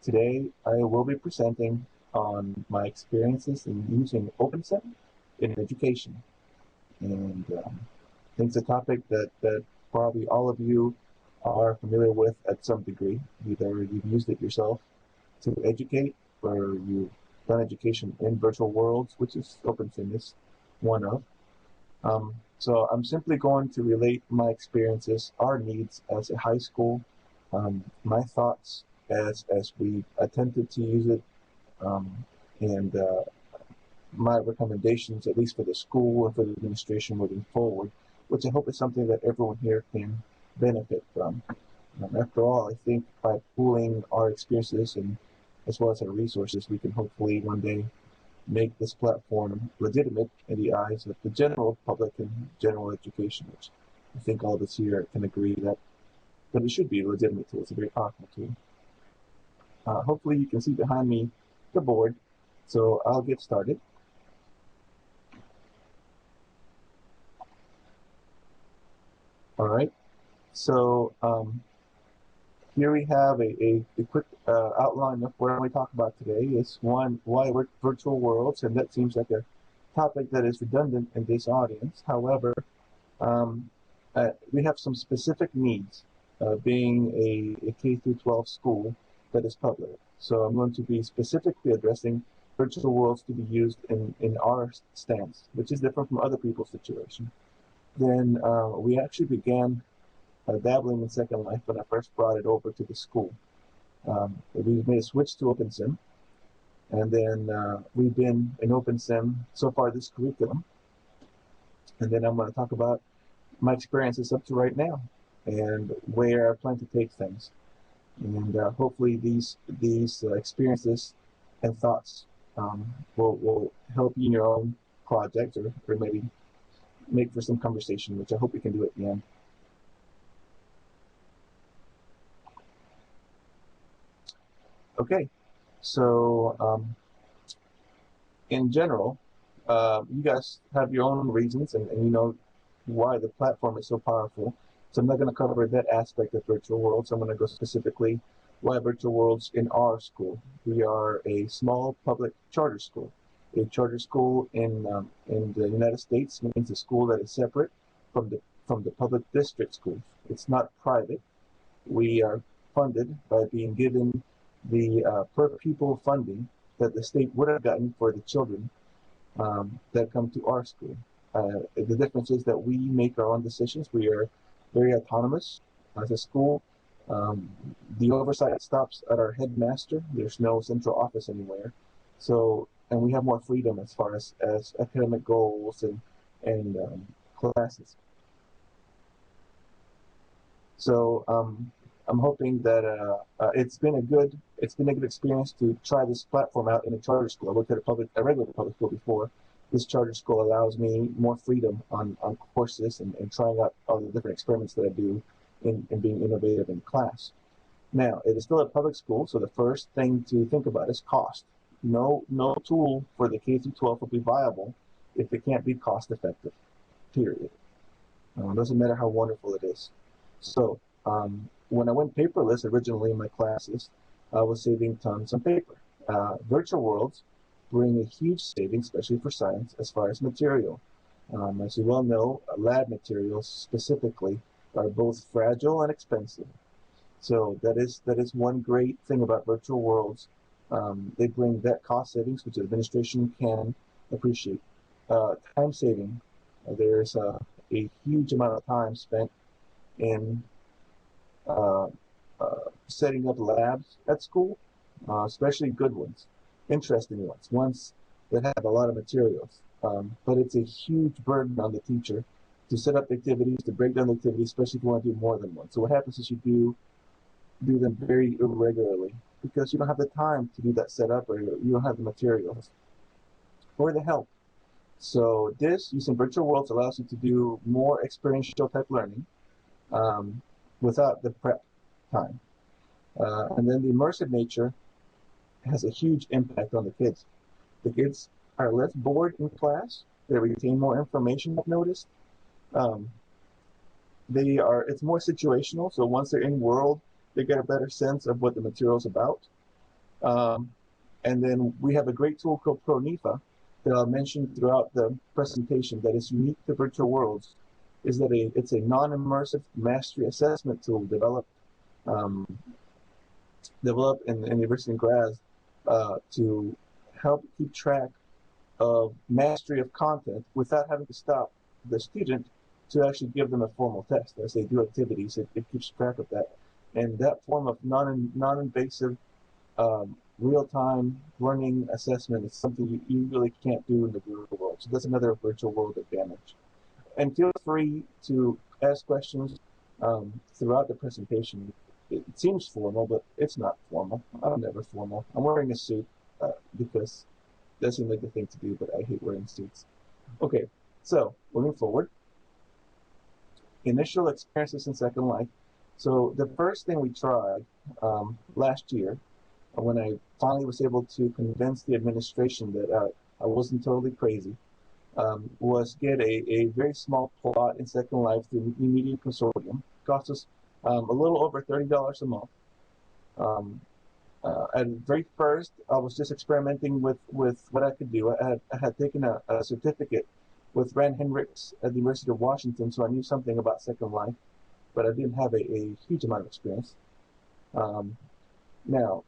Today I will be presenting on my experiences in using OpenSim in education. And I think it's a topic that probably all of you are familiar with at some degree. Either you've used it yourself to educate, or you've done education in virtual worlds, which is OpenSim is one of. So I'm simply going to relate my experiences, our needs as a high school, my thoughts as we attempted to use it, um, and my recommendations, at least for the school and for the administration moving forward, which I hope is something that everyone here can benefit from. After all, I think by pooling our experiences and as well as our resources, we can hopefully one day make this platform legitimate in the eyes of the general public and general education, which I think all of us here can agree that it should be a legitimate tool. It's a very powerful tool. Hopefully you can see behind me the board, so I'll get started. All right, so here we have a quick outline of what we talk about today. Is one, why virtual worlds, and that seems like a topic that is redundant in this audience. However, um, we have some specific needs, being a K through 12 school that is public. So I'm going to be specifically addressing virtual worlds to be used in our stance, which is different from other people's situation. Then we actually began dabbling in Second Life when I first brought it over to the school. We made a switch to OpenSim, and then we've been in OpenSim so far this curriculum. And then I'm going to talk about my experiences up to right now and where I plan to take things. And hopefully these experiences and thoughts will help you in your own project, or maybe make for some conversation, which I hope we can do at the end. Okay, so in general, you guys have your own reasons, and you know why the platform is so powerful. So I'm not going to cover that aspect of virtual worlds. I'm going to go specifically why virtual worlds in our school. We are a small public charter school. A charter school in the United States means a school that is separate from the public district schools. It's not private. We are funded by being given the per pupil funding that the state would have gotten for the children that come to our school. The difference is that we make our own decisions. We are very autonomous as a school. The oversight stops at our headmaster. There's no central office anywhere. So, and we have more freedom as far as academic goals and classes. So I'm hoping that it's been a good experience to try this platform out in a charter school. I worked at a regular public school before. This charter school allows me more freedom on courses and trying out all the different experiments that I do in being innovative in class. Now, it is still a public school, so the first thing to think about is cost. No tool for the K through 12 will be viable if it can't be cost effective, period. It doesn't matter how wonderful it is. So when I went paperless originally in my classes, I was saving tons on paper. Virtual worlds bring a huge savings, especially for science, as far as material. As you well know, lab materials specifically are both fragile and expensive. So that is one great thing about virtual worlds. They bring that cost savings, which the administration can appreciate. Time saving. There's a huge amount of time spent in setting up labs at school, especially good ones, interesting ones that have a lot of materials. But it's a huge burden on the teacher to set up activities, to break down the activities, especially if you want to do more than one. So what happens is you do them very irregularly because you don't have the time to do that setup, or you don't have the materials or the help. So this, using virtual worlds, allows you to do more experiential type learning without the prep time. And then the immersive nature has a huge impact on the kids. The kids are less bored in class. They retain more information, I've noticed. It's more situational. So once they're in world, they get a better sense of what the material is about. Um, and then we have a great tool called ProNIFA that I'll mention throughout the presentation that is unique to virtual worlds, is that it's a non-immersive mastery assessment tool um, developed in the University of Graz to help keep track of mastery of content without having to stop the student to actually give them a formal test. As they do activities, it keeps track of that. And that form of non-invasive real-time learning assessment is something you really can't do in the virtual world. So that's another virtual world advantage. And feel free to ask questions throughout the presentation. It seems formal, but it's not formal. I'm never formal. I'm wearing a suit because that seems like the thing to do, but I hate wearing suits. Okay, so moving forward, initial experiences in Second Life. So the first thing we tried last year, when I finally was able to convince the administration that I wasn't totally crazy, was get a very small plot in Second Life through the Media Consortium. It cost us a little over $30 a month. At very first, I was just experimenting with what I could do. I had taken a certificate with Rand Hendricks at the University of Washington, so I knew something about Second Life, but I didn't have a huge amount of experience. Now,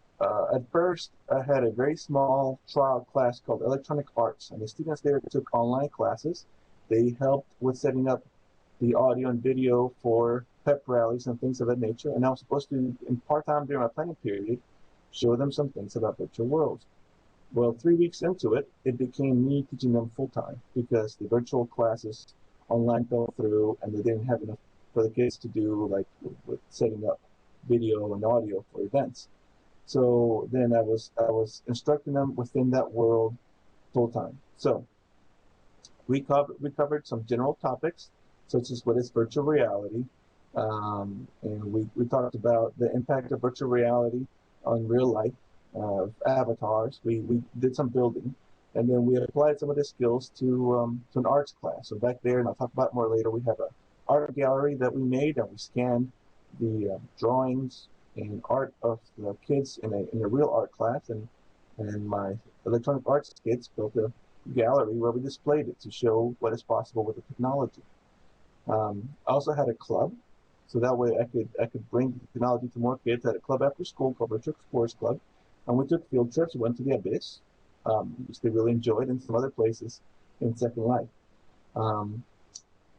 at first, I had a very small trial class called Electronic Arts, and the students there took online classes. They helped with setting up the audio and video for pep rallies and things of that nature, and I was supposed to, in part-time during my planning period, show them some things about virtual worlds. Well, 3 weeks into it, it became me teaching them full-time because the virtual classes online fell through, and they didn't have enough for the kids to do, like with setting up video and audio for events. So then I was instructing them within that world full time. So we covered some general topics such as what is virtual reality, and we talked about the impact of virtual reality on real life, avatars. We did some building, and then we applied some of the skills to an arts class. So back there, and I'll talk about more later, we have a art gallery that we made, and we scanned the drawings and art of the kids in a real art class, and my electronic arts kids built a gallery where we displayed it to show what is possible with the technology. I also had a club, so that way I could bring technology to more kids. I had a club after school called Virtual Explorers Club, and we took field trips. We went to the Abyss, which they really enjoyed, and some other places in Second Life.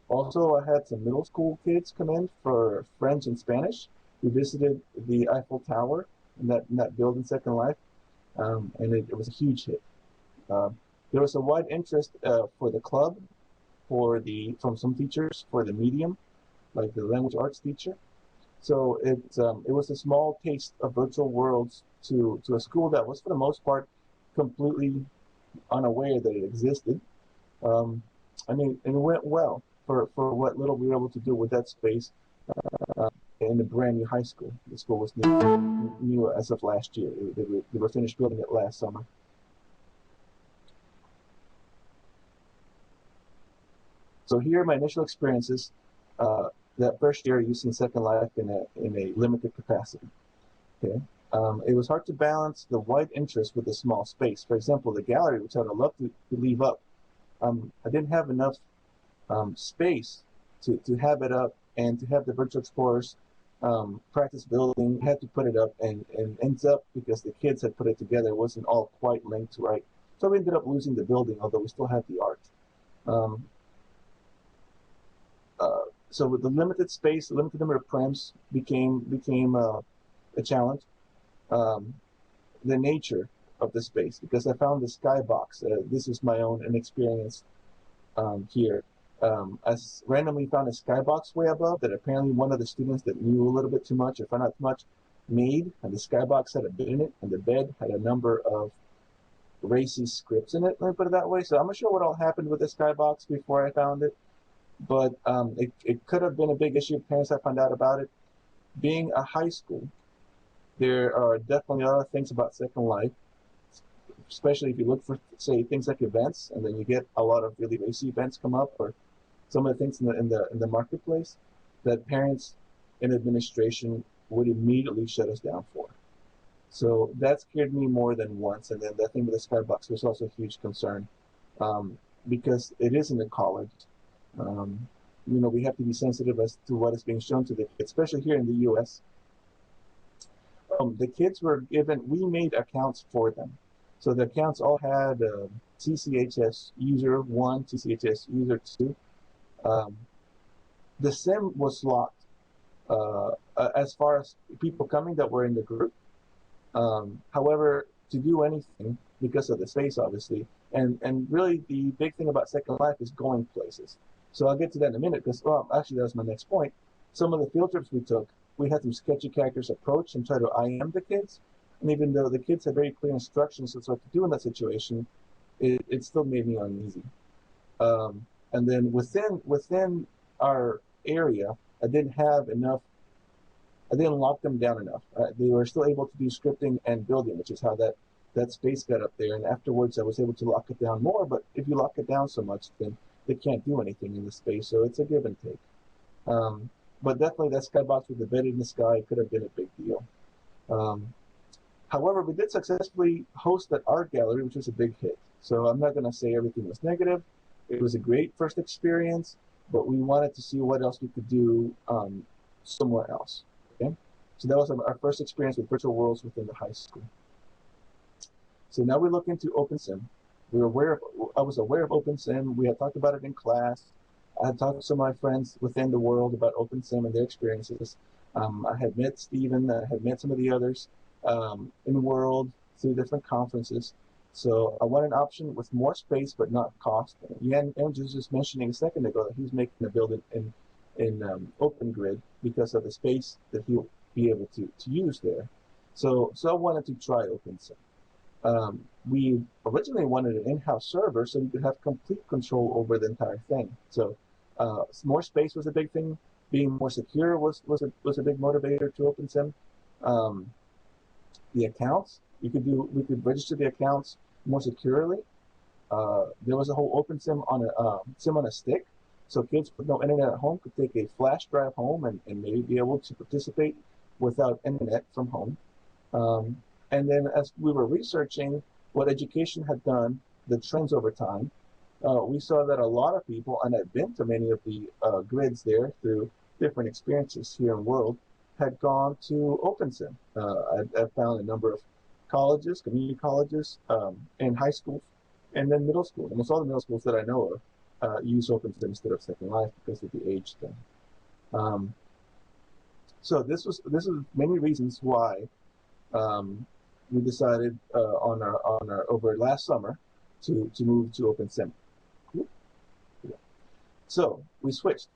Also, I had some middle school kids come in for French and Spanish. We visited the Eiffel Tower in that building, Second Life, and it was a huge hit. There was a wide interest for the club, from some teachers for the medium, like the language arts teacher. So it was a small taste of virtual worlds to a school that was, for the most part, completely unaware that it existed. And it went well for what little we were able to do with that space in a brand new high school. The school was new as of last year. They were finished building it last summer. So here are my initial experiences that first year using Second Life in a limited capacity. Okay, it was hard to balance the wide interest with the small space. For example, the gallery, which I'd love to leave up, I didn't have enough space to have it up and to have the virtual explorers practice building. Had to put it up, and ends up, because the kids had put it together, it wasn't all quite linked right. So we ended up losing the building, although we still had the art. So with the limited space, the limited number of prems became a challenge. The nature of the space, because I found the skybox. This is my own inexperience here. I randomly found a skybox way above that apparently one of the students that knew a little bit too much or found out too much made, and the skybox had a bed in it, and the bed had a number of racy scripts in it. Let me put it that way. So I'm not sure what all happened with the skybox before I found it, but it could have been a big issue if parents had found out about it. Being a high school, there are definitely other things about Second Life, especially if you look for, say, things like events, and then you get a lot of really racy events come up, or some of the things in the marketplace that parents and administration would immediately shut us down for. So that scared me more than once. And then that thing with the skybox was also a huge concern, um, because it is in a college. Um, we have to be sensitive as to what is being shown to the kids, especially here in the U.S. The kids were given, we made accounts for them. So the accounts all had TCHS user 1, TCHS user 2. Um, the SIM was locked as far as people coming that were in the group. However, to do anything, because of the space, obviously, and really the big thing about Second Life is going places. So I'll get to that in a minute, because, well, actually, that was my next point. Some of the field trips we took, we had to sketch a character's approach and try to IM the kids. And even though the kids had very clear instructions as to what to do in that situation, it still made me uneasy. And then within our area, I didn't have enough. I didn't lock them down enough. They were still able to do scripting and building, which is how that space got up there. And afterwards, I was able to lock it down more. But if you lock it down so much, then they can't do anything in the space. So it's a give and take. Um, but definitely, that skybox with the bed in the sky could have been a big deal. Um, However, we did successfully host that art gallery, which was a big hit. So I'm not going to say everything was negative. It was a great first experience, but we wanted to see what else we could do somewhere else. Okay, so that was our first experience with virtual worlds within the high school. So now we look into OpenSim. I was aware of OpenSim. We had talked about it in class. I had talked to some of my friends within the world about OpenSim and their experiences. I had met Stephen. I had met some of the others in the world through different conferences. So I want an option with more space but not cost. Jan was just mentioning a second ago that he's making a build in Open Grid because of the space that he'll be able to use there. So I wanted to try OpenSim. We originally wanted an in-house server so we could have complete control over the entire thing. So more space was a big thing. Being more secure was a big motivator to OpenSim. The accounts we could register the accounts more securely. There was a whole OpenSim on a sim on a stick, so kids with no internet at home could take a flash drive home and maybe be able to participate without internet from home. And then as we were researching what education had done, the trends over time, we saw that a lot of people, and I've been to many of the grids there through different experiences here in World, had gone to OpenSim. I've found a number of colleges, community colleges, and high schools, and then middle school. Almost all the middle schools that I know of use OpenSim instead of Second Life because of the age thing. So this is many reasons why we decided on our over last summer to move to OpenSim. So we switched.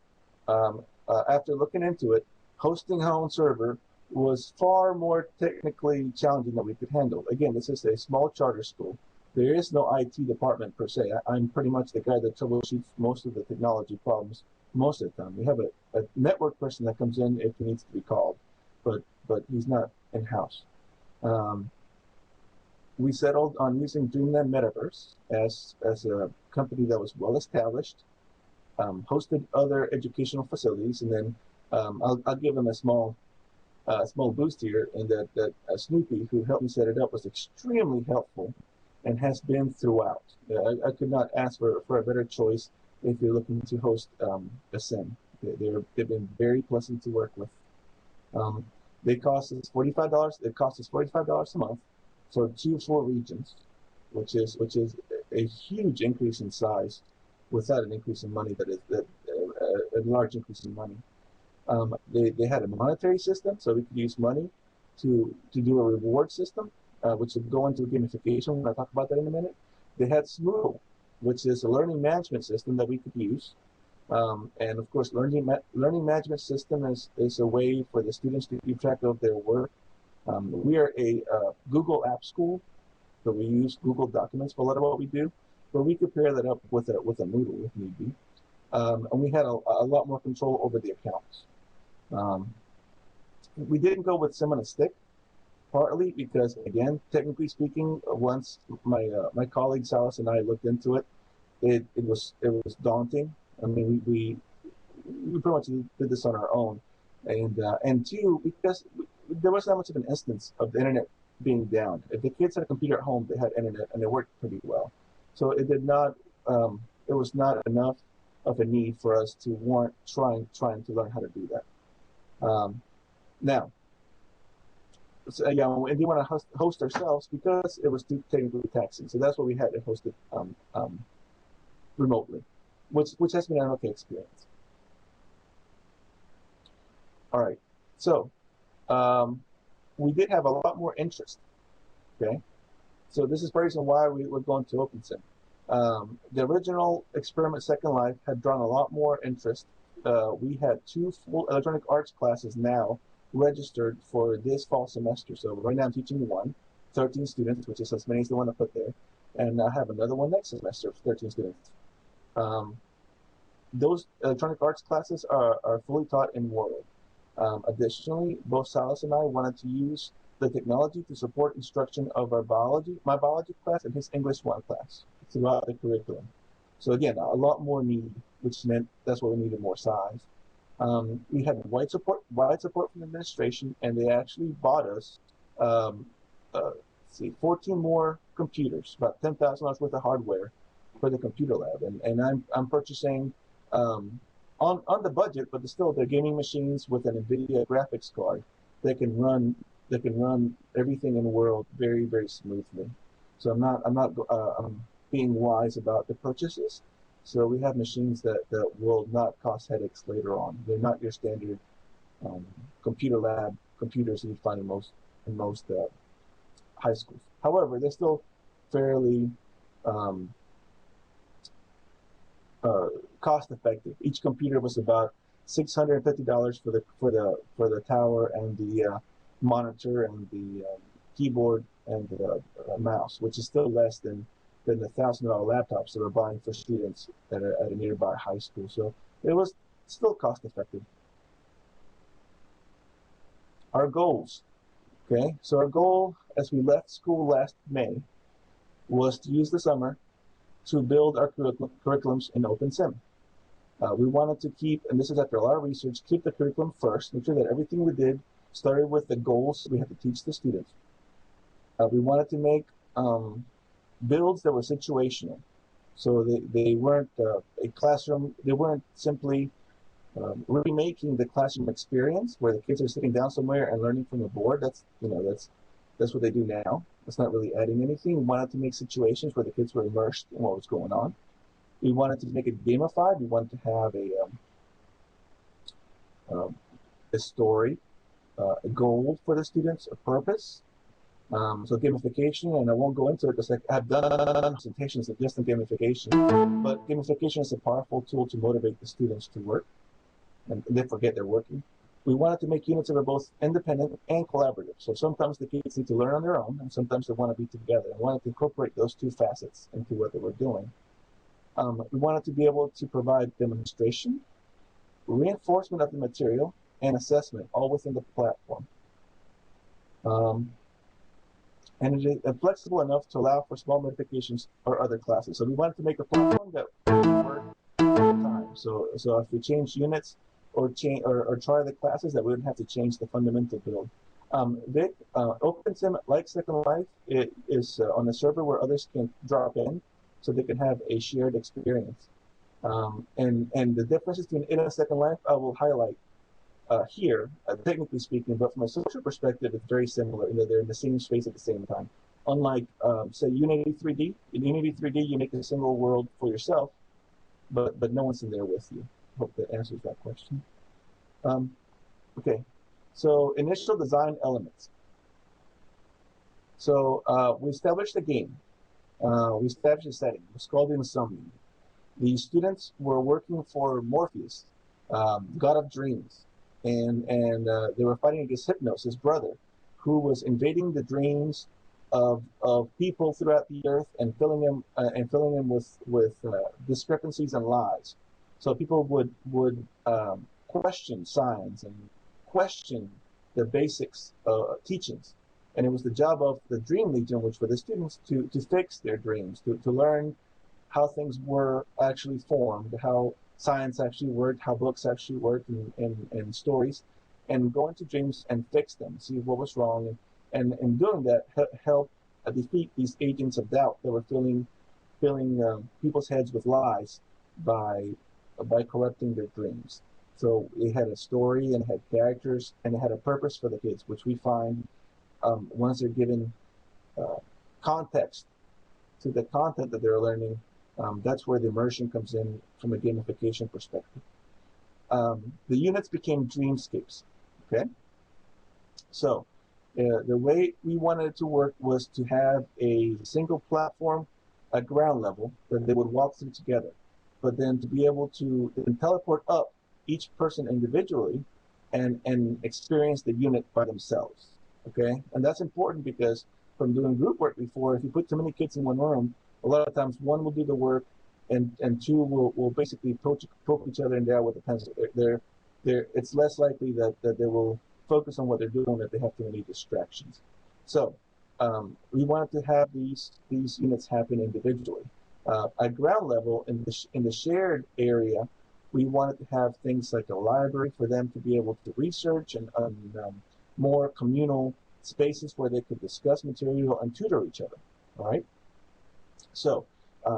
After looking into it, hosting our own server was far more technically challenging than we could handle. Again, this is a small charter school. There is no IT department per se. I'm pretty much the guy that troubleshoots most of the technology problems most of the time. We have a network person that comes in if he needs to be called, but he's not in-house. We settled on using Dreamland Metaverse as a company that was well established, hosted other educational facilities, and then I'll give them a small boost here in that Snoopy, who helped me set it up, was extremely helpful and has been throughout. I could not ask for a better choice if you're looking to host a sim. They've been very pleasant to work with. They cost us $45. It costs us $45 a month for 2 full regions, which is a huge increase in size without an increase in money. A large increase in money. They had a monetary system, so we could use money to do a reward system, which would go into gamification when I talk about that in a minute. They had Smoodle, which is a learning management system that we could use. And of course, learning management system is a way for the students to keep track of their work. We are a Google App School, so we use Google Documents for a lot of what we do, but we could pair that up with a Moodle if need be. And we had a lot more control over the accounts. We didn't go with Sim on a Stick, partly because, again, technically speaking, once my colleague Salas and I looked into it, it was daunting. I mean, we pretty much did this on our own, and two, because there wasn't that much of an instance of the internet being down. If the kids had a computer at home, they had internet and it worked pretty well. So it did not. It was not enough of a need for us to warrant trying to learn how to do that. Now, so, yeah, we didn't want to host ourselves because it was too technically taxing. So that's why we had to host it remotely, which has been an okay experience. All right, so we did have a lot more interest. Okay, so this is the reason why we were going to OpenSim. The original experiment, Second Life, had drawn a lot more interest. We had 2 full electronic arts classes now registered for this fall semester. So right now I'm teaching 13 students, which is as many as they want to put there. And I have another one next semester of 13 students. Those electronic arts classes are fully taught in World. Additionally, both Silas and I wanted to use the technology to support instruction of my biology class and his English 1 class throughout the curriculum. So again, a lot more need, which meant that's why we needed more size. We had wide support from the administration, and they actually bought us, 14 more computers, about $10,000 worth of hardware for the computer lab, and I'm purchasing on the budget, but still they're gaming machines with an NVIDIA graphics card that can run everything in the world very, very smoothly. So I'm being wise about the purchases. So we have machines that will not cause headaches later on. They're not your standard computer lab computers that you find in most high schools. However, they're still fairly cost effective. Each computer was about $650 for the tower and the monitor and the keyboard and the mouse, which is still less than the $1,000 laptops that we're buying for students at a nearby high school. So it was still cost effective. Our goals. Okay, so our goal as we left school last May was to use the summer to build our curriculums in OpenSim. We wanted to keep, and this is after a lot of research, keep the curriculum first, make sure that everything we did started with the goals we had to teach the students. We wanted to make builds that were situational. So they weren't a classroom, they weren't simply remaking the classroom experience where the kids are sitting down somewhere and learning from a board. That's what they do now. It's not really adding anything. We wanted to make situations where the kids were immersed in what was going on. We wanted to make it gamified. We wanted to have a story, a goal for the students, a purpose. So gamification, and I won't go into it because I've done presentations of just on gamification, but gamification is a powerful tool to motivate the students to work, and they forget they're working. We wanted to make units that are both independent and collaborative. So sometimes the kids need to learn on their own, and sometimes they want to be together. We wanted to incorporate those 2 facets into what they were doing. We wanted to be able to provide demonstration, reinforcement of the material, and assessment, all within the platform. And it is flexible enough to allow for small modifications or other classes. So we wanted to make a platform that would work all the time. So if we change units or try the classes, that we wouldn't have to change the fundamental build. OpenSim, like Second Life, it is on a server where others can drop in, so they can have a shared experience. And the differences between it and Second Life, I will highlight here, technically speaking, but from a social perspective, it's very similar. They're in the same space at the same time. Unlike, say, Unity 3D. In Unity 3D, you make a single world for yourself, but no one's in there with you. Hope that answers that question. Okay, so initial design elements. So we established a game. We established a setting. It was called Insomnium. The students were working for Morpheus, god of dreams, and they were fighting against Hypnos, his brother, who was invading the dreams of people throughout the earth and filling them with discrepancies and lies. So people would question science and question the basics teachings. And it was the job of the Dream Legion, which were the students, to fix their dreams, to learn how things were actually formed, how science actually worked, how books actually worked, and stories, and go into dreams and fix them, see what was wrong, and in doing that, help defeat these agents of doubt that were filling people's heads with lies by corrupting their dreams. So it had a story and it had characters and it had a purpose for the kids, which we find once they're given uh, context to the content that they're learning. That's where the immersion comes in from a gamification perspective. The units became dreamscapes. Okay, so the way we wanted it to work was to have a single platform at ground level that they would walk through together, but then to be able to then teleport up each person individually and experience the unit by themselves. Okay, and that's important because from doing group work before, if you put too many kids in one room, a lot of times one will do the work and two will basically poke each other in the eye with a pencil. It's less likely that they will focus on what they're doing if they have too many distractions. So we wanted to have these units happen individually. At ground level, in the shared area, we wanted to have things like a library for them to be able to research and more communal spaces where they could discuss material and tutor each other. All right. So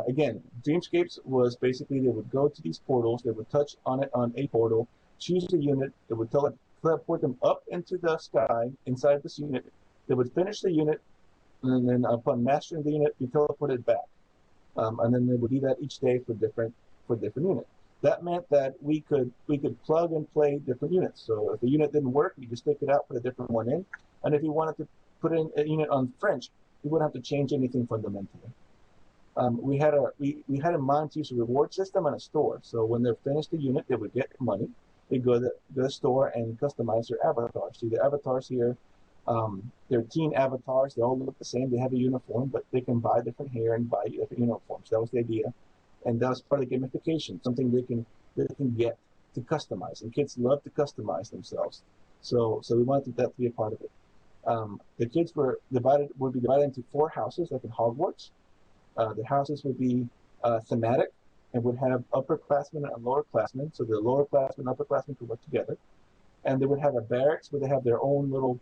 again, Dreamscapes was basically they would go to these portals, they would touch on it on a portal, choose a unit, it would teleport them up into the sky inside this unit. They would finish the unit, and then upon mastering the unit, be teleported back. And then they would do that each day for different units. That meant that we could plug and play different units. So if the unit didn't work, you just take it out, put a different one in. And if you wanted to put in a unit on French, you wouldn't have to change anything fundamentally. We had in mind to use a reward system and a store. So when they're finished the unit, they would get money. They go to the store and customize their avatars. See the avatars here, they're teen avatars. They all look the same. They have a uniform, but they can buy different hair and buy different uniforms. That was the idea, and that was part of the gamification. Something they can get to customize, and kids love to customize themselves. So we wanted that to be a part of it. The kids would be divided into 4 houses, like in Hogwarts. The houses would be thematic and would have upperclassmen and lowerclassmen. So the lowerclassmen and upperclassmen could work together. And they would have a barracks where they have their own little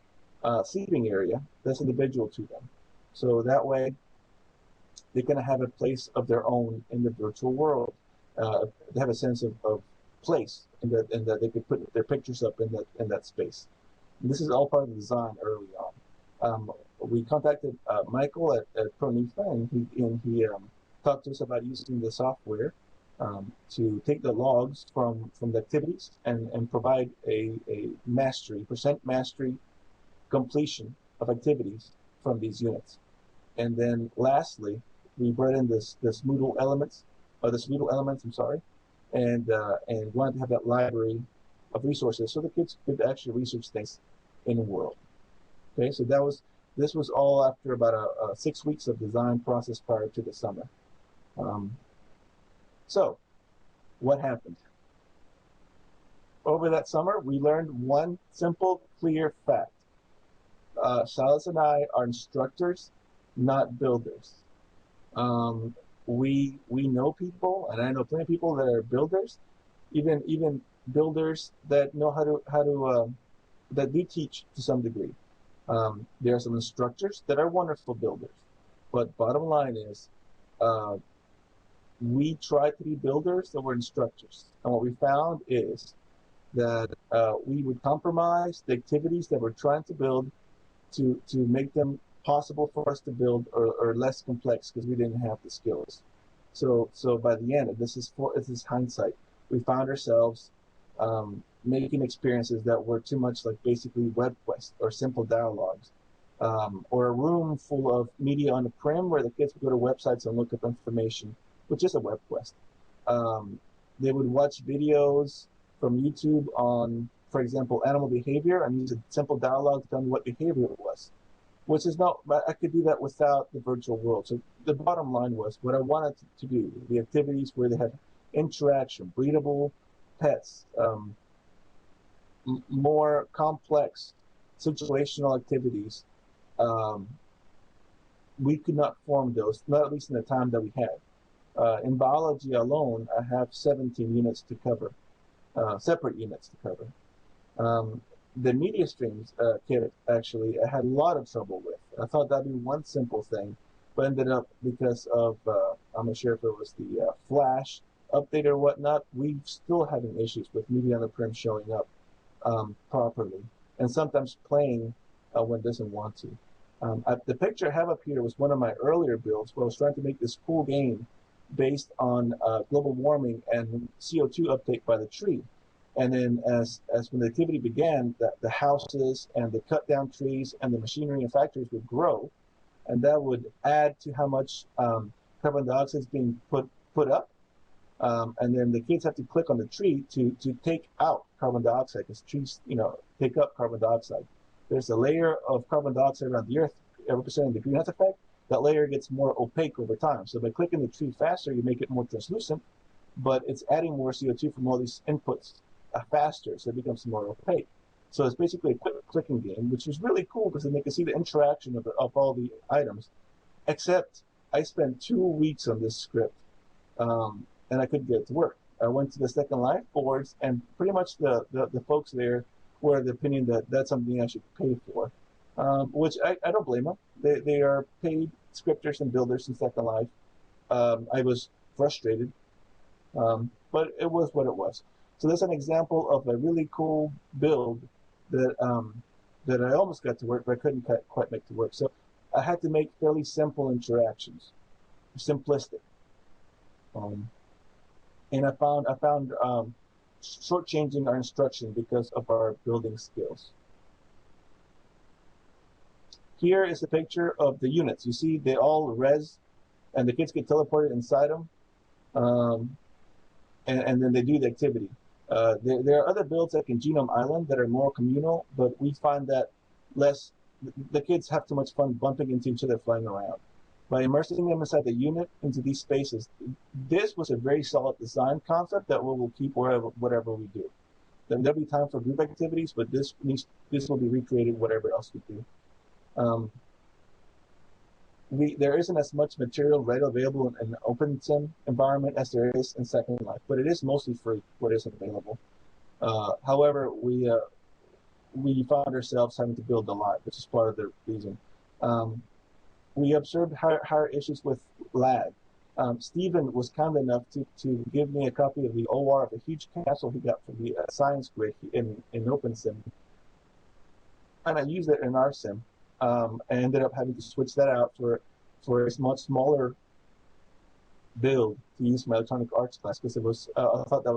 sleeping area that's individual to them. So that way, they're going to have a place of their own in the virtual world. They have a sense of place, and that they could put their pictures up in that space. And this is all part of the design early on. We contacted Michael at ProNIFA, and he talked to us about using the software to take the logs from the activities and provide a percent mastery completion of activities from these units. And then lastly, we brought in the Moodle elements, I'm sorry, and wanted to have that library of resources so the kids could actually research things in the world. Okay, so this was all after about a 6 weeks of design process prior to the summer. So what happened? Over that summer, we learned one simple, clear fact. Silas and I are instructors, not builders. We know people, and I know plenty of people that are builders, even builders that know how to that do teach to some degree. There are some instructors that are wonderful builders, but bottom line is, we try to be builders that were instructors, and what we found is that we would compromise the activities that we're trying to build to make them possible for us to build or less complex because we didn't have the skills. So by the end, this is hindsight. We found ourselves making experiences that were too much like basically WebQuest or simple dialogues, or a room full of media on the prim where the kids would go to websites and look up information, which is a WebQuest. They would watch videos from YouTube on, for example, animal behavior, and use a simple dialogue to tell me what behavior it was, which is not, I could do that without the virtual world. So the bottom line was what I wanted to do, the activities where they had interaction, breedable pets, more complex situational activities. We could not form those, not at least in the time that we had. In biology alone, I have 17 units to cover, separate units to cover. the media streams kit actually I had a lot of trouble with. I thought that'd be one simple thing, but ended up because of I'm not sure if it was the Flash update or whatnot. We still having issues with media on the prim showing up properly, and sometimes playing when it doesn't want to. The picture I have up here was one of my earlier builds where I was trying to make this cool game based on global warming and CO2 uptake by the tree. And then as when the activity began, the houses and the cut down trees and the machinery and factories would grow, and that would add to how much carbon dioxide is being put up. And then the kids have to click on the tree to take out carbon dioxide because trees, take up carbon dioxide. There's a layer of carbon dioxide around the earth representing the greenhouse effect. That layer gets more opaque over time. So by clicking the tree faster, you make it more translucent, but it's adding more CO2 from all these inputs faster, so it becomes more opaque. So it's basically a quick clicking game, which is really cool because then they can see the interaction of all the items. Except I spent 2 weeks on this script, and I couldn't get it to work. I went to the Second Life boards, and pretty much the folks there were of the opinion that that's something I should pay for, which I don't blame them. They are paid scripters and builders in Second Life. I was frustrated, but it was what it was. So that's an example of a really cool build that that I almost got to work, but I couldn't quite make to work. So I had to make fairly simple interactions, simplistic. Um, and I found shortchanging our instruction because of our building skills. Here is a picture of the units. You see, they all res, and the kids get teleported inside them, um, and then they do the activity. There are other builds like in Genome Island that are more communal, but we find that less. The kids have too much fun bumping into each other flying around. By immersing them inside the unit into these spaces, this was a very solid design concept that we will keep whatever we do. Then there'll be time for group activities, but this will be recreated whatever else we do. Um, there isn't as much material readily available in an OpenSim environment as there is in Second Life, but it is mostly free what is available. However, we found ourselves having to build a lot, which is part of the reason. Um, we observed higher issues with lag. Stephen was kind enough to give me a copy of the OR of a huge castle he got from the science grid in OpenSim, and I used it in RSim. I ended up having to switch that out for a much smaller build to use my electronic arts class because it was I thought that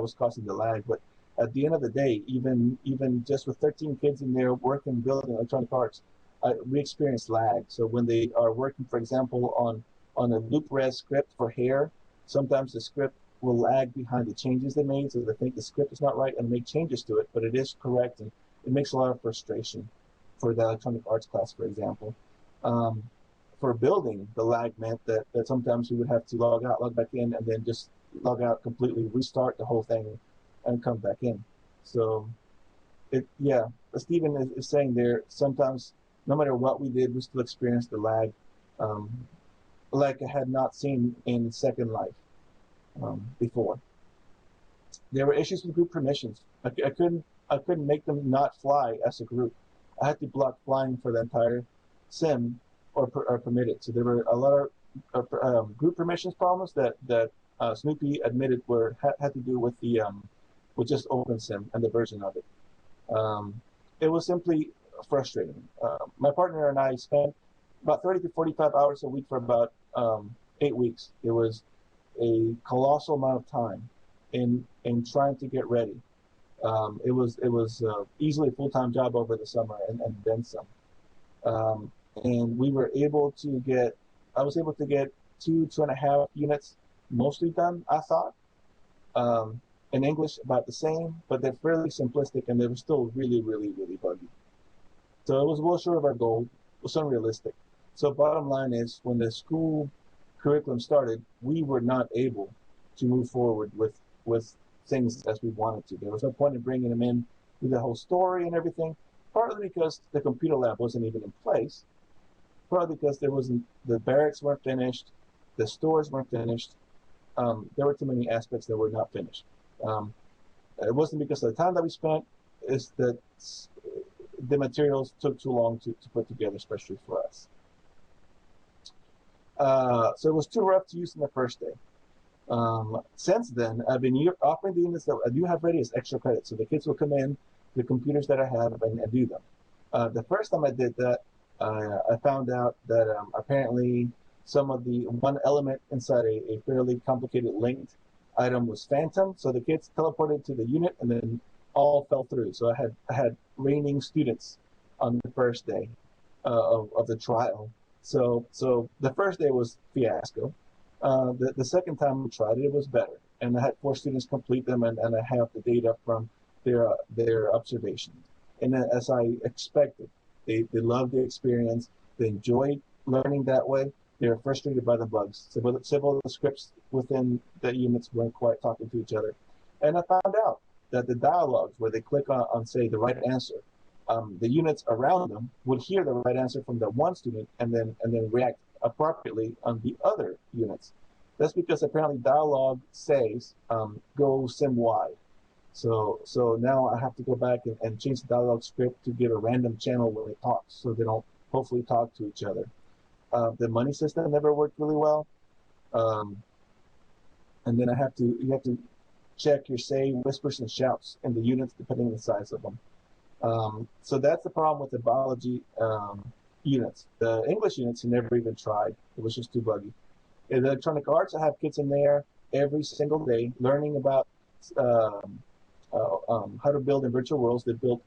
was causing the lag. But at the end of the day, even just with 13 kids in there working building electronic arts, we experienced lag. So when they are working, for example, on a loop res script for hair, sometimes the script will lag behind the changes they made, so they think the script is not right and make changes to it, but it is correct, and it makes a lot of frustration for the electronic arts class, for example. Um, for building, the lag meant that sometimes we would have to log out, log back in, and then just log out completely, restart the whole thing, and come back in. So, yeah, Stephen is saying there, sometimes, no matter what we did, we still experienced the lag, um, like I had not seen in Second Life before. There were issues with group permissions. I couldn't make them not fly as a group. I had to block flying for the entire sim or permit it. So there were a lot of group permissions problems that Snoopy admitted had to do with just OpenSim and the version of it. Um, it was simply frustrating. My partner and I spent about 30 to 45 hours a week for about 8 weeks. It was a colossal amount of time in trying to get ready. It was easily a full-time job over the summer and then some. Um, and we were able to get, I was able to get 2.5 units mostly done, I thought. Um, in English, about the same, but they're fairly simplistic and they were still really, really, really buggy. So it was well short of our goal. It was unrealistic. So bottom line is, when the school curriculum started, we were not able to move forward with things as we wanted to. There was no point in bringing them in with the whole story and everything. Partly because the computer lab wasn't even in place. Partly because the barracks weren't finished, the stores weren't finished. There were too many aspects that were not finished. Um, it wasn't because of the time that we spent. is that the materials took too long to put together, especially for us. So it was too rough to use in the first day. Since then, I've been offering the units that I do have ready as extra credit. So the kids will come in, the computers that I have, and do them. The first time I did that, I found out that apparently some of the one element inside a fairly complicated linked item was phantom. So the kids teleported to the unit and then all fell through. So I had reigning students on the first day of the trial. So the first day was fiasco. The second time we tried it, it was better. And I had 4 students complete them, and I have the data from their observations. And as I expected, they loved the experience. They enjoyed learning that way. They were frustrated by the bugs. Several of the scripts within the units weren't quite talking to each other. And I found out that the dialogues where they click on say, the right answer, the units around them would hear the right answer from the one student and then react appropriately on the other units. That's because apparently dialogue says go sim wide. So now I have to go back and change the dialogue script to get a random channel where they talk, so they don't hopefully talk to each other. The money system never worked really well, and then you have to check your say, whispers, and shouts in the units depending on the size of them. So that's the problem with the biology units. The English units, you never even tried. It was just too buggy. In the electronic arts, I have kids in there every single day learning about how to build in virtual worlds. They built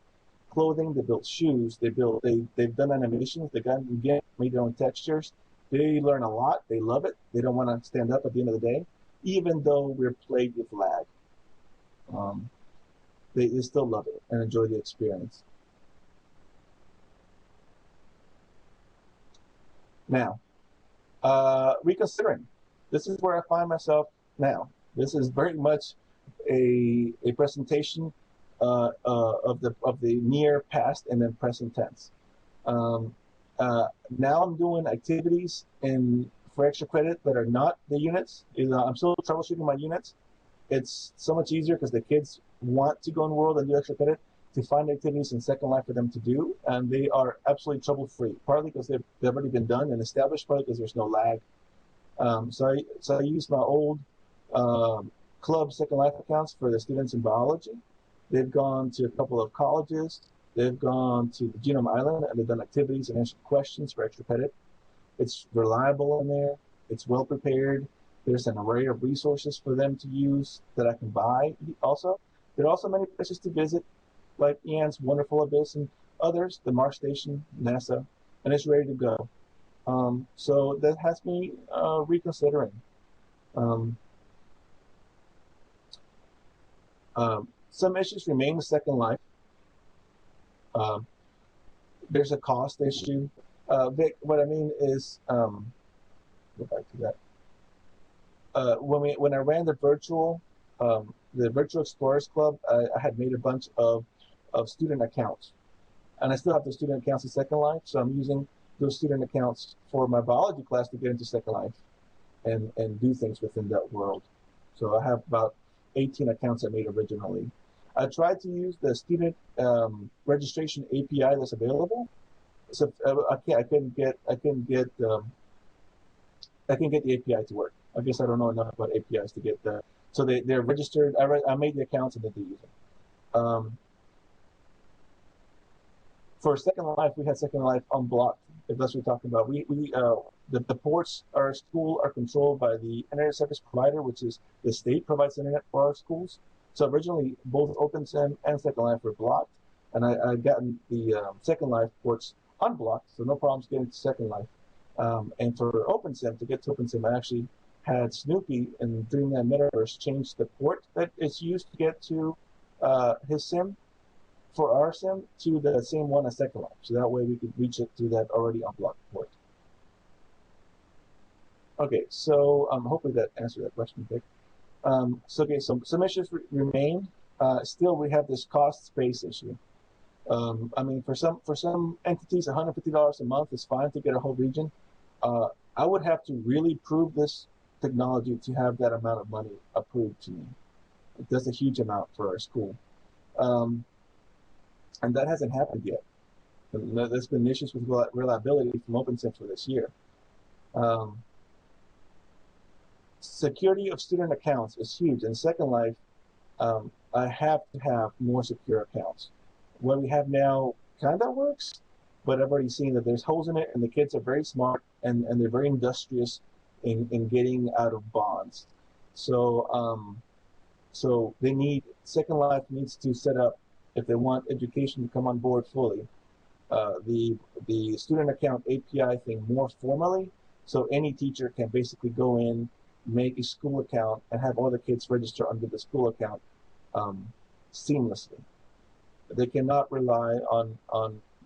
clothing, they built shoes, they've done animations, made their own textures. They learn a lot. They love it. They don't want to stand up at the end of the day, even though we're plagued with lag. They still love it and enjoy the experience. Now, reconsidering. This is where I find myself now. This is very much a presentation of the near past and then present tense. Now I'm doing activities for extra credit that are not the units. I'm still troubleshooting my units. It's so much easier because the kids want to go in the world and do extra credit to find activities in Second Life for them to do, and they are absolutely trouble-free, partly because they've already been done and established, partly because there's no lag. So I use my old club Second Life accounts for the students in biology. They've gone to a couple of colleges. They've gone to the Genome Island, and they've done activities and answered questions for extra credit. It's reliable in there. It's well prepared. There's an array of resources for them to use that I can buy also. There are also many places to visit, like Ian's Wonderful Abyss and others, the Mars Station, NASA, and it's ready to go. So that has me reconsidering. Some issues remain with Second Life. There's a cost issue. Vic, what I mean is, go back to that. When I ran the virtual Explorers Club, I had made a bunch of student accounts, and I still have the student accounts in Second Life. So I'm using those student accounts for my biology class to get into Second Life and do things within that world. So I have about 18 accounts I made originally. I tried to use the student registration API that's available. So I couldn't get the API to work. I guess I don't know enough about APIs to get that. So they're registered. I made the accounts and then they use them. For Second Life, we had Second Life unblocked. If that's what we're talking about, the ports our school are controlled by the internet service provider, which is the state provides internet for our schools. So originally, both OpenSim and Second Life were blocked, and I gotten the Second Life ports unblocked, so no problems getting to Second Life. And for OpenSim, to get to OpenSim, I actually had Snoopy in Dreamland Metaverse change the port that is used to get to his sim for our sim to the same one as Second Life. So that way we could reach it through that already unblocked port. Okay, so hopefully that answered that question, Vic. So some issues remain. Still, we have this cost space issue. I mean, for some entities, $150 a month is fine to get a whole region. I would have to really prove this technology to have that amount of money approved to me. That's a huge amount for our school. and that hasn't happened yet. And there's been issues with reliability from OpenSim for this year. Um, Security of student accounts is huge. In Second Life, I have to have more secure accounts. What we have now kind of works, but I've already seen that there's holes in it, and the kids are very smart and they're very industrious in getting out of bonds. So so they need Second Life needs to set up, if they want education to come on board fully, the student account API thing more formally, so any teacher can basically go in, make a school account, and have all the kids register under the school account um, seamlessly. They cannot rely on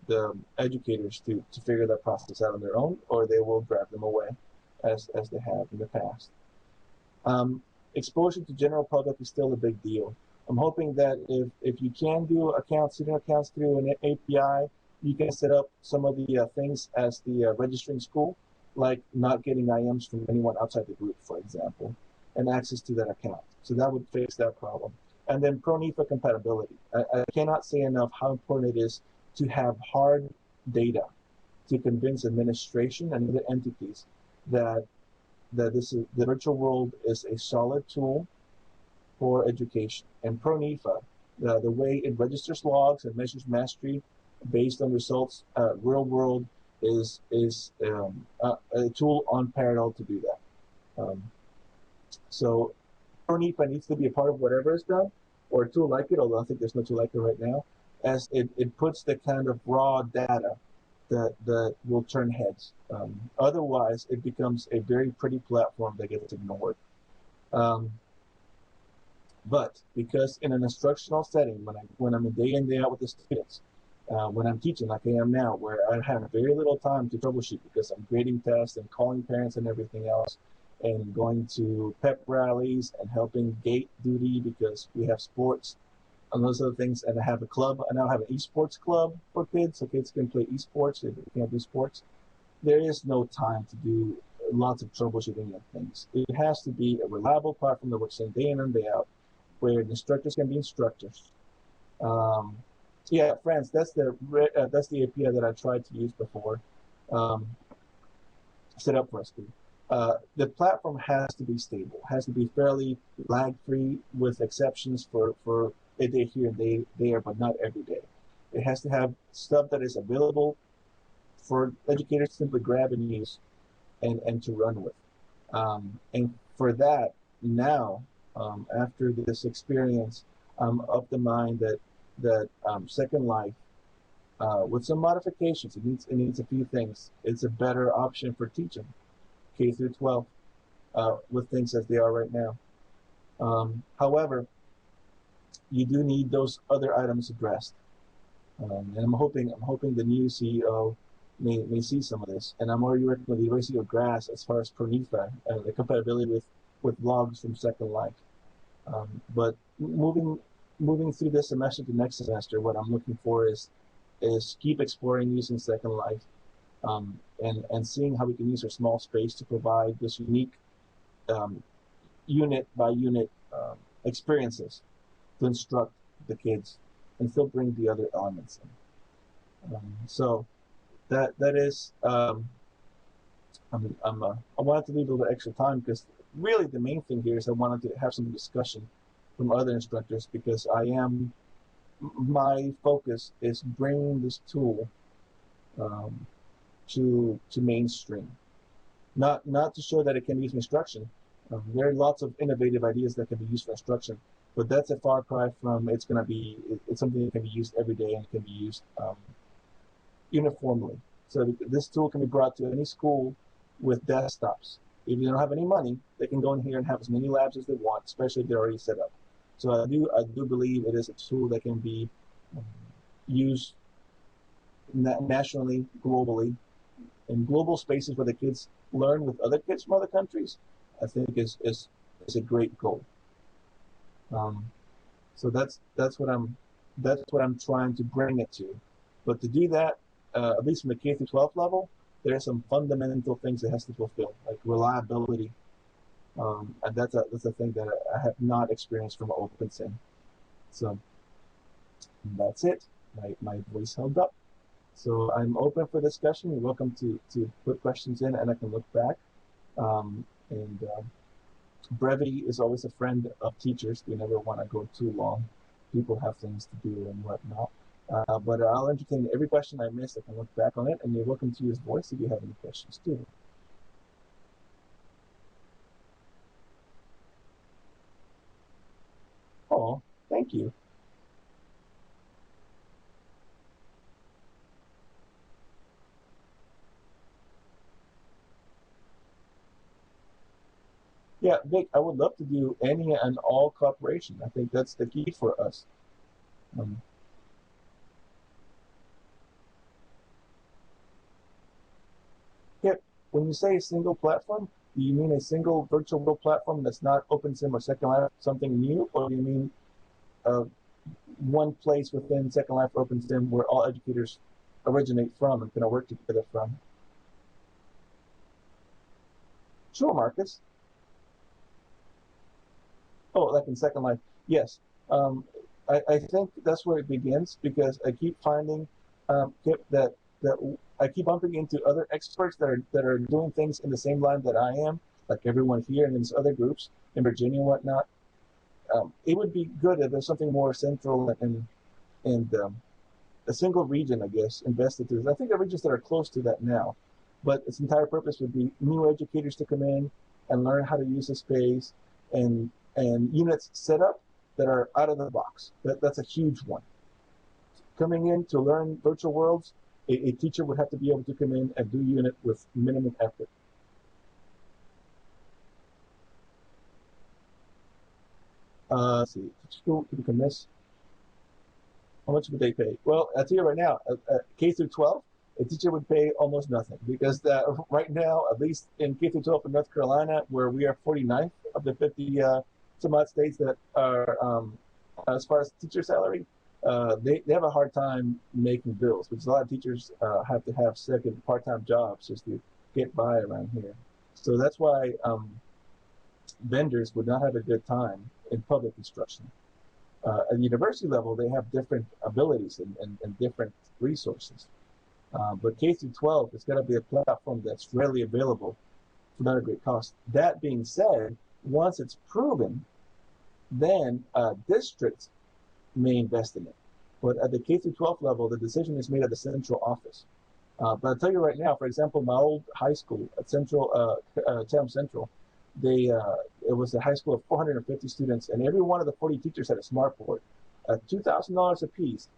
the educators to figure that process out on their own, or they will drive them away, as they have in the past. Exposure to general public is still a big deal. I'm hoping that if you can do student accounts through an API, you can set up some of the things as the registering school, like not getting IMs from anyone outside the group, for example, and access to that account. So that would fix that problem. And then PRONIFA compatibility. I cannot say enough how important it is to have hard data to convince administration and other entities that the virtual world is a solid tool for education. And PRONIFA, the way it registers logs and measures mastery based on results, real world is a tool unparalleled to do that. So PRONIFA needs to be a part of whatever is done, or a tool like it, although I think there's no tool like it right now, as it puts the kind of raw data that will turn heads. Otherwise, it becomes a very pretty platform that gets ignored. But because in an instructional setting, when I'm day in, day out with the students, when I'm teaching like I am now, where I have very little time to troubleshoot because I'm grading tests and calling parents and everything else, and going to pep rallies and helping gate duty because we have sports and those other things. And I have a club. I now have an esports club for kids, so kids can play esports if they can't do sports. There is no time to do lots of troubleshooting of things. It has to be a reliable platform that works day in and day out, where the instructors can be instructors. Yeah, friends, that's the API that I tried to use before, set up for us. The platform has to be stable, has to be fairly lag-free, with exceptions for a day here and day there, but not every day. It has to have stuff that is available for educators to simply grab and use and to run with. And for that, now, after this experience, I'm of the mind that Second Life, with some modifications, it needs a few things. It's a better option for teaching K through 12 with things as they are right now. However, you do need those other items addressed, and I'm hoping the new CEO may see some of this. And I'm already working with the University of Graz as far as PRONIFA and the compatibility with logs from Second Life. But moving through this semester to next semester, what I'm looking for is keep exploring using Second Life, and seeing how we can use our small space to provide this unique unit by unit experiences to instruct the kids and still bring the other elements in. So that is I wanted to leave a little extra time because really the main thing here is I wanted to have some discussion from other instructors, because my focus is bringing this tool to mainstream, not to show that it can be used for instruction. There are lots of innovative ideas that can be used for instruction, but that's a far cry from it's something that can be used every day and can be used uniformly. So this tool can be brought to any school with desktops. If they don't have any money, they can go in here and have as many labs as they want, especially if they're already set up. So I do believe it is a tool that can be used nationally, globally, in global spaces where the kids learn with other kids from other countries. I think is a great goal. So that's what I'm trying to bring it to. But to do that, at least from the K through 12 level, there are some fundamental things it has to fulfill, like reliability, and that's a thing that I have not experienced from OpenSim. So that's it. my voice held up. So I'm open for discussion. You're welcome to put questions in, and I can look back. And brevity is always a friend of teachers. We never want to go too long. People have things to do and whatnot. But I'll entertain every question I miss. I can look back on it, and you're welcome to use voice if you have any questions too. Oh, thank you. Yeah, Vic, I would love to do any and all cooperation. I think that's the key for us. Um, yeah, when you say a single platform, do you mean a single virtual world platform that's not OpenSim or Second Life, something new, or do you mean uh, one place within Second Life or OpenSim where all educators originate from and can work together from? Sure, Marcus. Oh, like in Second Life, yes. Um, I think that's where it begins because I keep finding that I keep bumping into other experts that are doing things in the same line that I am, like everyone here and these other groups in Virginia and whatnot. It would be good if there's something more central and a single region, I guess, invested to this. I think there are regions that are close to that now, but its entire purpose would be new educators to come in and learn how to use the space and units set up that are out of the box. That's a huge one. Coming in to learn virtual worlds, a teacher would have to be able to come in and do unit with minimum effort. Let's see, school you can miss. How much would they pay? Well, I'll tell you right now, K through 12, a teacher would pay almost nothing because right now, at least in K through 12 in North Carolina, where we are 49th of the 50 some odd states that are, as far as teacher salary, they have a hard time making bills, which a lot of teachers have to have second part-time jobs just to get by around here. So that's why vendors would not have a good time in public instruction. At the university level, they have different abilities and different resources. But K through 12, it's got to be a platform that's readily available for not a great cost. That being said, once it's proven, then districts may invest in it. But at the K through 12 level, the decision is made at the central office. But I'll tell you right now, for example, my old high school at Chatham Central, it was a high school of 450 students, and every one of the 40 teachers had a smartboard. $2,000 a piece.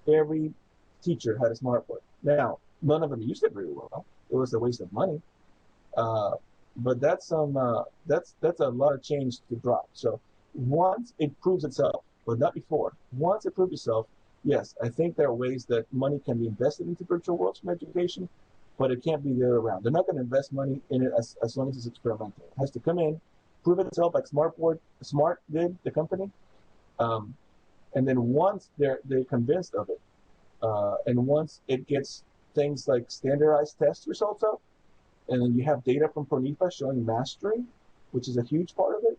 Every teacher had a smartboard. Now, none of them used it very well. It was a waste of money. Uh, but that's a lot of change to drop. So once it proves itself, but not before. Once it proves itself, yes, I think there are ways that money can be invested into virtual worlds from education, but it can't be the other around. They're not going to invest money in it as long as it's experimental. It has to come in, prove itself like Smart did, the company, um, and then once they're convinced of it, and once it gets things like standardized test results up, and then you have data from Pronifa showing mastery, which is a huge part of it,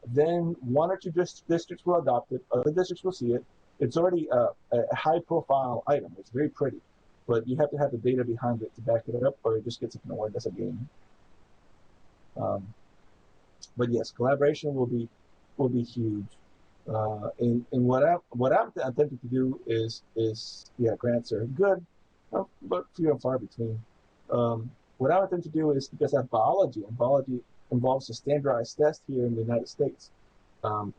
then one or two districts will adopt it, other districts will see it. It's already a high profile item. It's very pretty, but you have to have the data behind it to back it up, or it just gets ignored as a game. Um, but yes, collaboration will be huge. And what I'm attempting to do is yeah, grants are good, but few and far between. What I intend to do is, because I have biology, and biology involves a standardized test here in the United States,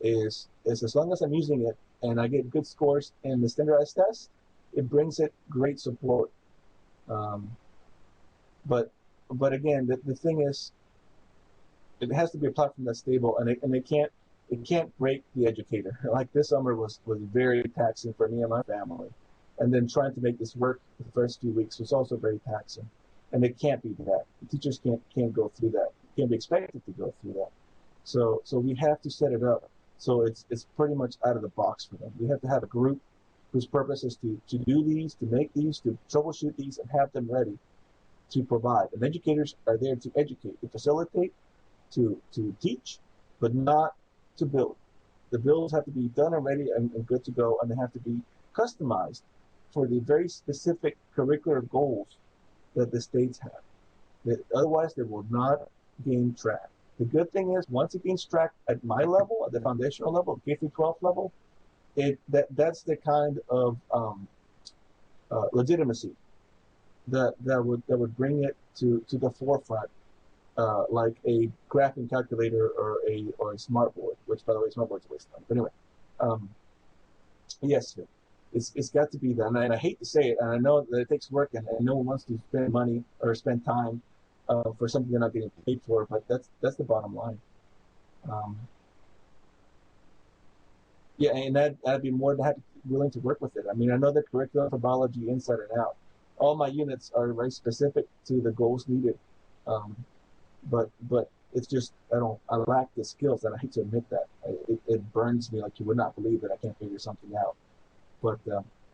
is as long as I'm using it and I get good scores in the standardized test, it brings it great support. Um, but but again, the thing is, it has to be a platform that's stable, and it can't break the educator. Like this summer was very taxing for me and my family, and then trying to make this work the first few weeks was also very taxing, and it can't be that. The teachers can't go through that. Can't be expected to go through that. So we have to set it up so it's pretty much out of the box for them. We have to have a group whose purpose is to do these, to make these, to troubleshoot these, and have them ready to provide. And educators are there to educate, to facilitate, to teach, but not to build. The builds have to be done and ready and good to go, and they have to be customized for the very specific curricular goals that the states have. Otherwise, they will not gain track. The good thing is, once it gains track at my level, at the foundational level, K through 12 level, that's the kind of legitimacy that would bring it to the forefront, like a graphing calculator or a smartboard, which by the way, smartboard's a waste of time. But anyway, um, yes, it's got to be that, and I hate to say it, and I know that it takes work, and no one wants to spend money or spend time for something they're not getting paid for, but that's the bottom line. Um, yeah, and I'd be more than willing to work with it. I mean, I know the curriculum for biology inside and out. All my units are very specific to the goals needed, um, but it's just I lack the skills, and I hate to admit that. It burns me like you would not believe that I can't figure something out. But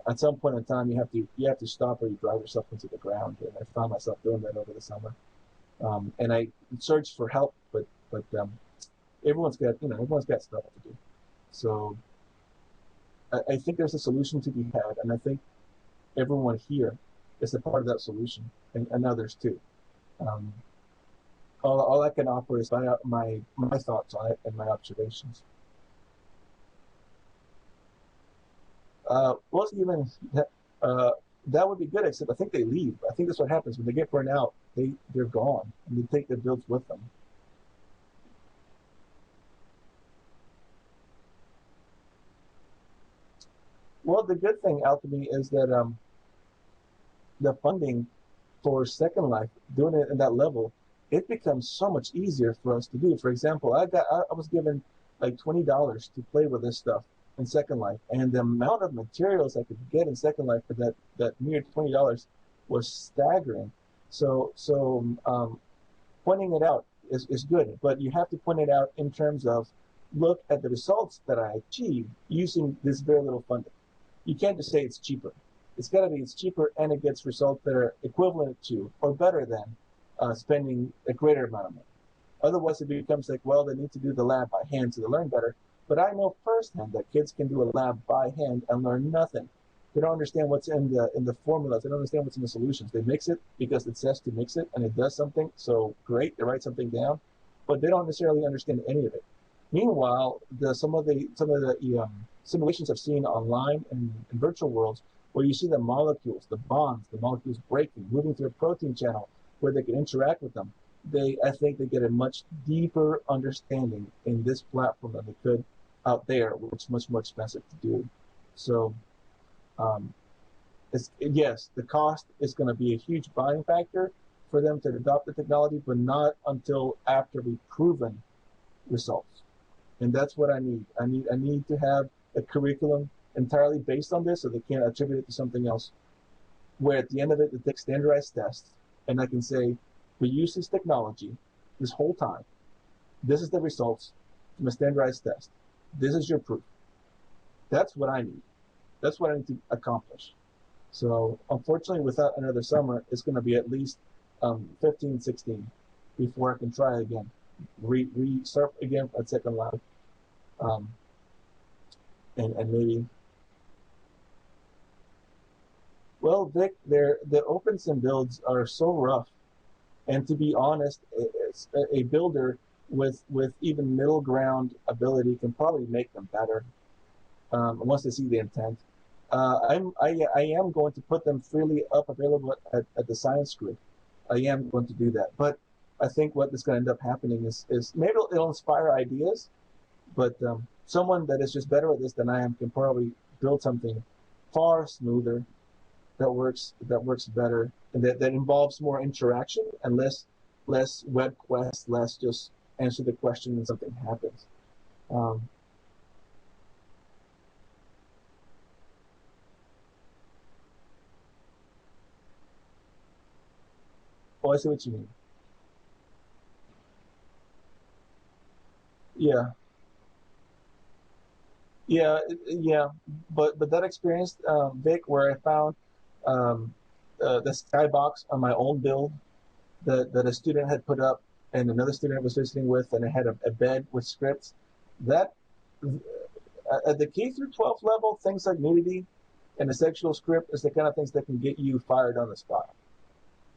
at some point in time, you have to stop or you drive yourself into the ground. And I found myself doing that over the summer. And I searched for help, but everyone's got stuff to do. So I think there's a solution to be had, and I think everyone here is a part of that solution, and others too. Um, all I can offer is my thoughts on it and my observations. Most even uh, that would be good, except I think they leave. I think that's what happens when they get burned out. They're gone, and they take their builds with them. Well, the good thing, Alchemy, is that the funding for Second Life, doing it at that level, it becomes so much easier for us to do. For example, I was given like $20 to play with this stuff in Second Life, and the amount of materials I could get in Second Life for that mere $20 was staggering. So pointing it out is good, but you have to point it out in terms of look at the results that I achieved using this very little funding. You can't just say it's cheaper. It's got to be it's cheaper and it gets results that are equivalent to or better than spending a greater amount of money. Otherwise, it becomes like, well, they need to do the lab by hand so they learn better. But I know firsthand that kids can do a lab by hand and learn nothing. They don't understand what's in the formulas. They don't understand what's in the solutions. They mix it because it says to mix it and it does something. So great, they write something down, but they don't necessarily understand any of it. Meanwhile, some of the simulations I've seen online and in virtual worlds, where you see the molecules, the bonds, the molecules breaking, moving through a protein channel, where they can interact with them, I think they get a much deeper understanding in this platform than they could out there, which is much more expensive to do. So, um, yes, the cost is going to be a huge buying factor for them to adopt the technology, but not until after we've proven results. And that's what I need. I need to have a curriculum entirely based on this, so they can't attribute it to something else. Where at the end of it, they take standardized tests, and I can say, we use this technology this whole time. This is the results from a standardized test. This is your proof. That's what I need. That's what I need to accomplish. So unfortunately, without another summer, it's going to be at least 15, 16 before I can try again. Restart again at Second Life. Um, and maybe, well, Vic, the opens and builds are so rough. And to be honest, a builder with even middle ground ability can probably make them better once they see the intent. I am going to put them freely up available at the science grid. I am going to do that. But I think what is going to end up happening is maybe it'll inspire ideas, but someone that is just better at this than I am can probably build something far smoother that works better and that involves more interaction and less web quests, less just answer the question and something happens. Um, oh, I see what you mean. Yeah, yeah. But that experience, Vic, where I found um, the skybox on my own build that a student had put up and another student was visiting with, and it had a bed with scripts. That at the K through 12 level, things like Nudity and a sexual script is the kind of things that can get you fired on the spot.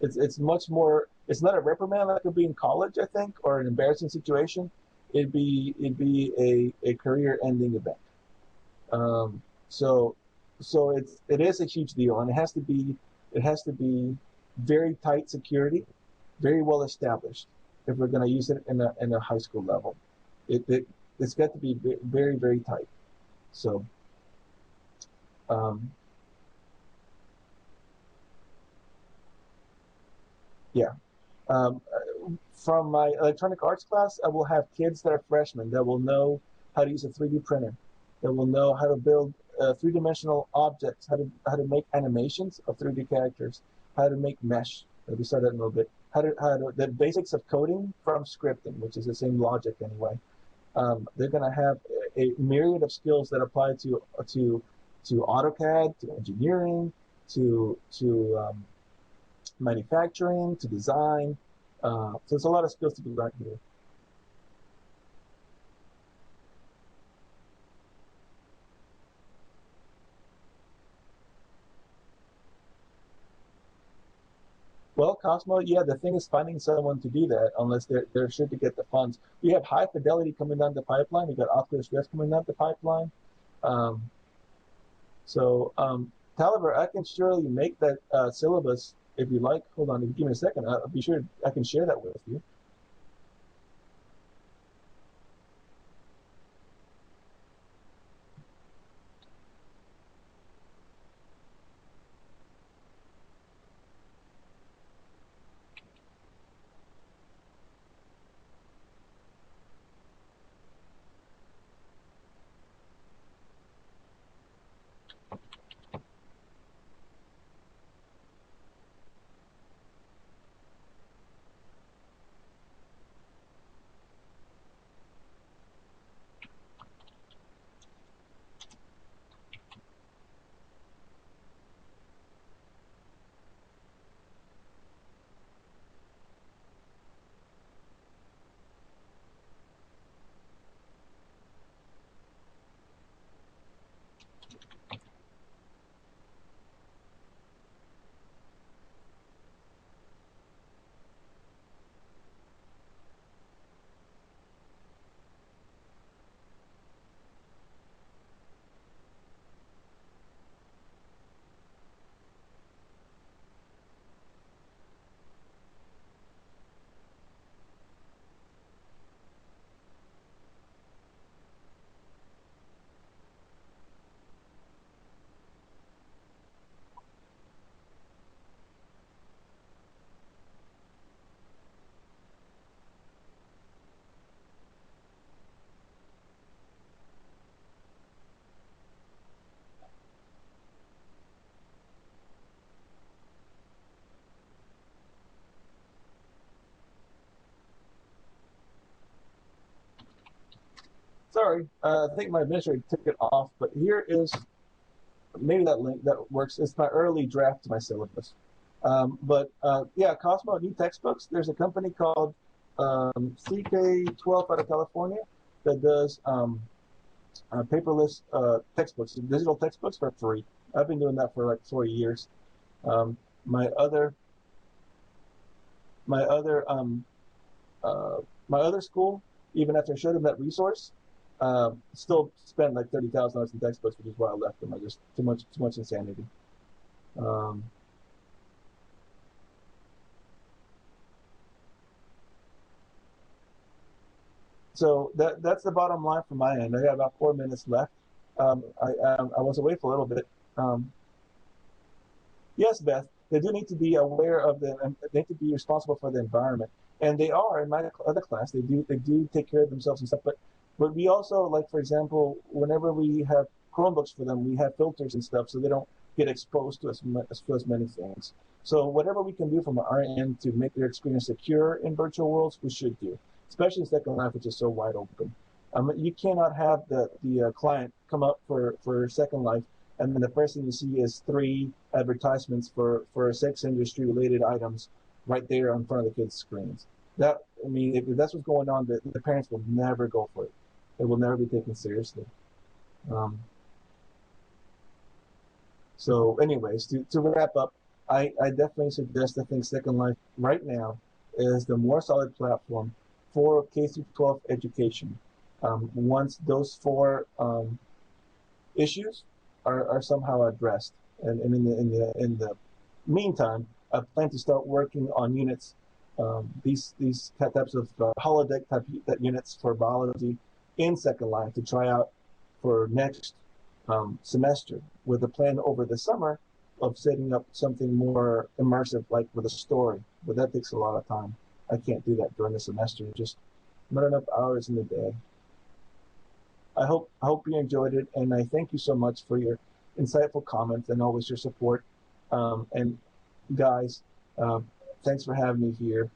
It's much more. It's not a reprimand like it would be in college, I think, or an embarrassing situation. It'd be a career ending event. Um, so it is a huge deal, and it has to be very tight security, very well established if we're going to use it in a high school level. It's got to be very very tight. So um, yeah. Um, from my electronic arts class, I will have kids that are freshmen that will know how to use a 3D printer, that will know how to build three-dimensional objects, how to make animations of 3D characters, how to make mesh. We started that in a little bit. How to the basics of coding from scripting, which is the same logic anyway. They're going to have a myriad of skills that apply to AutoCAD, to engineering, to manufacturing, to design. So there's a lot of skills to be learned here. Well, Cosmo, yeah, the thing is finding someone to do that unless they're sure to get the funds. We have High Fidelity coming down the pipeline. We got Oculus Rift coming down the pipeline. Um, so, Taliber, I can surely make that syllabus if you like. Hold on, if you give me a second, I'll be sure I can share that with you. Sorry, I think my administrator took it off, but here is maybe that link that works. It's my early draft to my syllabus. But yeah, Cosmo new textbooks. There's a company called CK12 out of California that does paperless textbooks, digital textbooks for free. I've been doing that for like 4 years. Um, my other my other uh, my other school, even after I showed them that resource, still spent like $30,000 in textbooks, which is why I left them. I just too much insanity. Um, so that's the bottom line from my end. I got about 4 minutes left. I was away for a little bit. Um, yes, Beth, they do need to be aware of they need to be responsible for the environment, and they are in my other class. They do take care of themselves and stuff. But we also, like, for example, whenever we have Chromebooks for them, we have filters and stuff so they don't get exposed to as many things. So whatever we can do from our end to make their experience secure in virtual worlds, we should do, especially in Second Life, which is so wide open. You cannot have the client come up for Second Life, and then the first thing you see is three advertisements for sex industry related items right there in front of the kids' screens. That, I mean, if that's what's going on, the parents will never go for it. It will never be taken seriously. Um, So, anyways, to wrap up, I definitely suggest, I think Second Life right now is the more solid platform for K through 12 education. Once those four issues are somehow addressed, and in the meantime, I plan to start working on units, these types of holodeck type units for biology in Second Life to try out for next semester, with a plan over the summer of setting up something more immersive, like with a story. But that takes a lot of time. I can't do that during the semester. Just not enough hours in the day. I hope you enjoyed it, and I thank you so much for your insightful comments and always your support. And guys, uh, thanks for having me here.